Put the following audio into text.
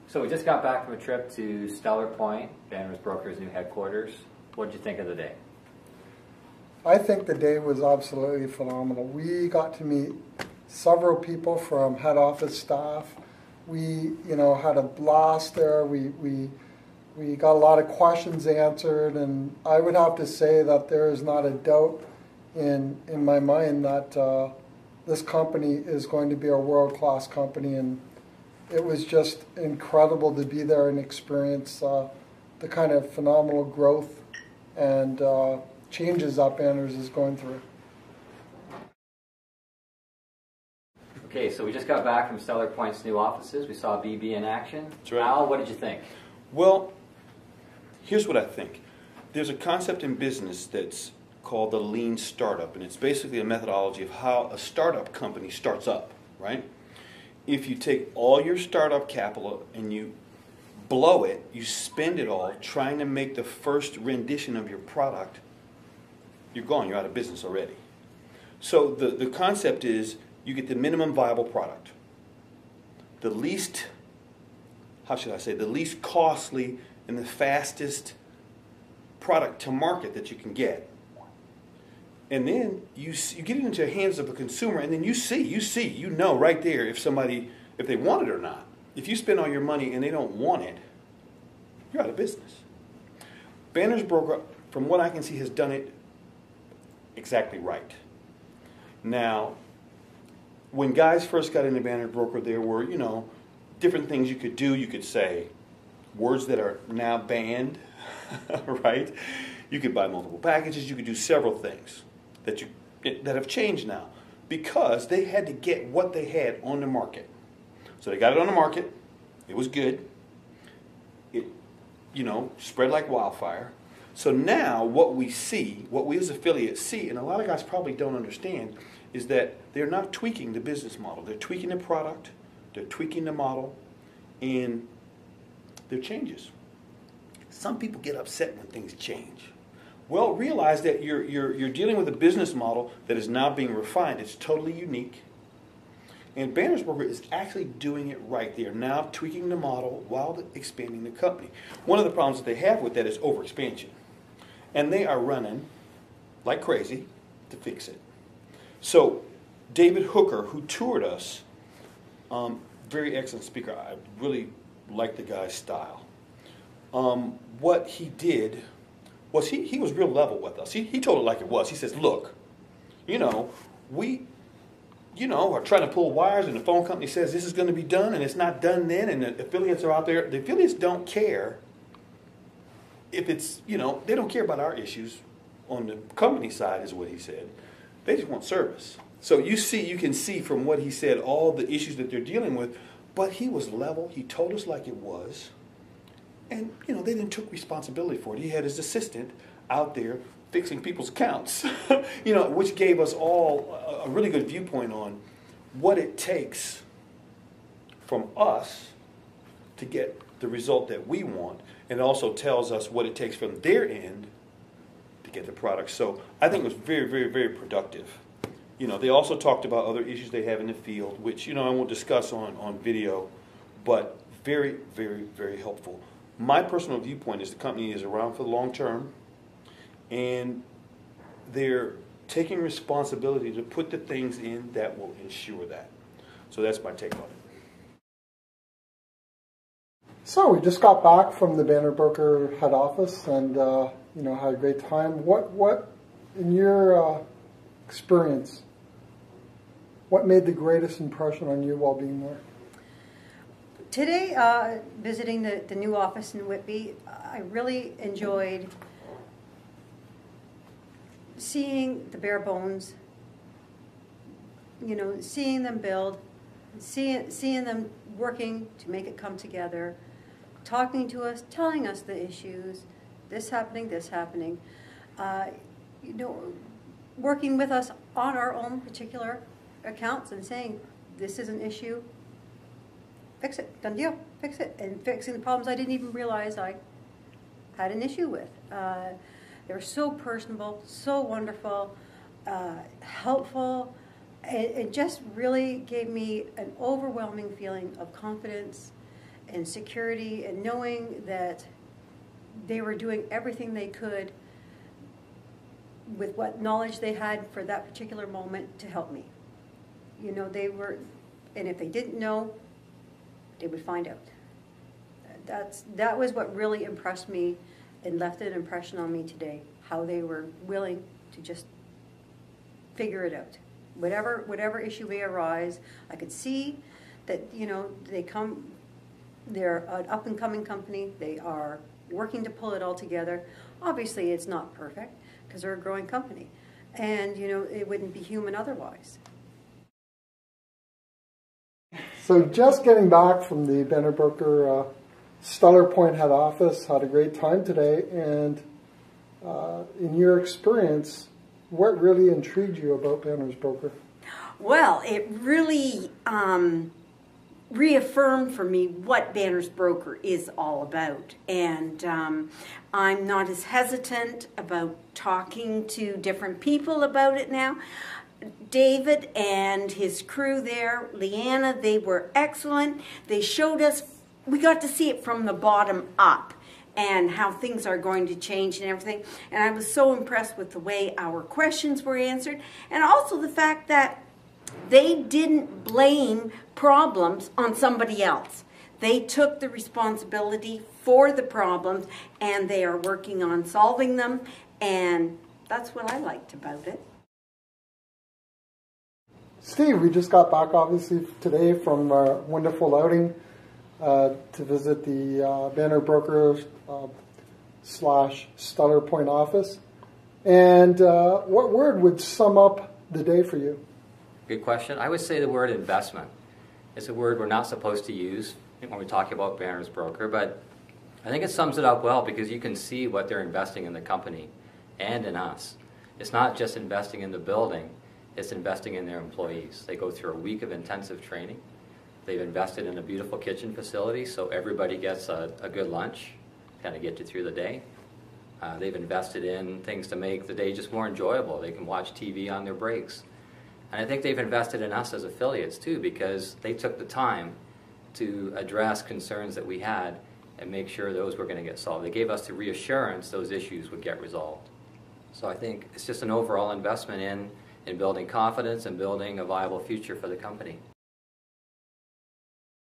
So we just got back from a trip to Stellar Point, Banner's Broker's new headquarters. What did you think of the day? I think the day was absolutely phenomenal. We got to meet several people from head office staff. We, had a blast there. We got a lot of questions answered, and I would have to say that there is not a doubt in my mind that this company is going to be a world-class company, and it was just incredible to be there and experience the kind of phenomenal growth and changes that Banners is going through. Okay, so we just got back from Stellar Point's new offices. We saw BB in action. That's right. Al, what did you think? Well, here's what I think. There's a concept in business that's called the lean startup, and it's basically a methodology of how a startup company starts up, right? If you take all your startup capital and you blow it, you spend it all trying to make the first rendition of your product, you're gone, you're out of business already. So the concept is you get the minimum viable product, the least, how should I say, the least costly and the fastest product to market that you can get. And then you get it into the hands of a consumer, and then you know right there if they want it or not. If you spend all your money and they don't want it, you're out of business. Banner's Broker, from what I can see, has done it exactly right. Now, when guys first got into Banner's Broker, there were, different things you could do. You could say words that are now banned, right? You could buy multiple packages. You could do several things that have changed now because they had to get what they had on the market. So they got it on the market. It was good. It, spread like wildfire. So now what we as affiliates see, and a lot of guys probably don't understand, is that they're not tweaking the business model. They're tweaking the product, they're tweaking the model, and there are changes. Some people get upset when things change. Well, realize that you're dealing with a business model that is now being refined. It's totally unique. And Banner's Broker is actually doing it right. They are now tweaking the model while expanding the company. One of the problems that they have with that is overexpansion. And they are running like crazy to fix it. So David Hooker, who toured us, very excellent speaker. I really like the guy's style. What he did was he was real level with us. He told it like it was. He says, look, we are trying to pull wires, and the phone company says this is going to be done, and it's not done then, and the affiliates are out there. The affiliates don't care if it's, they don't care about our issues on the company side, is what he said. They just want service. So you can see from what he said all the issues that they're dealing with, but he was level. He told us like it was. And, they then took responsibility for it. He had his assistant out there fixing people's accounts, which gave us all a really good viewpoint on what it takes from us to get the result that we want, and also tells us what it takes from their end to get the product. So I think it was very, very, very productive. They also talked about other issues they have in the field, which, I won't discuss on video, but very, very, very helpful. My personal viewpoint is the company is around for the long term, and they're taking responsibility to put the things in that will ensure that. So that's my take on it. So we just got back from the Banner Broker head office, and had a great time. What in your experience, what made the greatest impression on you while being there? Today, visiting the new office in Whitby, I really enjoyed seeing the bare bones, seeing them build, seeing them working to make it come together, talking to us, telling us the issues, this happening, working with us on our own particular accounts and saying, this is an issue, fix it, done deal, fix it, and fixing the problems I didn't even realize I had an issue with. They were so personable, so wonderful, helpful. It just really gave me an overwhelming feeling of confidence and security, and knowing that they were doing everything they could with what knowledge they had for that particular moment to help me. You know, they were, and if they didn't know, they would find out. That was what really impressed me and left an impression on me today, how they were willing to just figure it out. Whatever issue may arise, I could see that, you know, they're an up-and-coming company. They are working to pull it all together. Obviously, it's not perfect because they're a growing company. And, you know, it wouldn't be human otherwise. So just getting back from the Banner Broker Stellar Point head office, had a great time today. And in your experience, what really intrigued you about Banner's Broker? Well, it really reaffirmed for me what Banner's Broker is all about. And I'm not as hesitant about talking to different people about it now. David and his crew there, Leanna, they were excellent. They showed us, we got to see it from the bottom up and how things are going to change and everything. And I was so impressed with the way our questions were answered, and also the fact that they didn't blame problems on somebody else. They took the responsibility for the problems, and they are working on solving them, and that's what I liked about it. Steve, we just got back obviously today from a wonderful outing to visit the Banner Broker / Stellar Point office. And what word would sum up the day for you? Good question. I would say the word investment. It's a word we're not supposed to use when we talk about Banner's Broker, but I think it sums it up well because you can see what they're investing in the company and in us. It's not just investing in the building, it's investing in their employees. They go through a week of intensive training. They've invested in a beautiful kitchen facility so everybody gets a good lunch, kind of get you through the day. They've invested in things to make the day just more enjoyable. They can watch TV on their breaks. And I think they've invested in us as affiliates too, because they took the time to address concerns that we had and make sure those were going to get solved. They gave us the reassurance those issues would get resolved. So I think it's just an overall investment in building confidence and building a viable future for the company.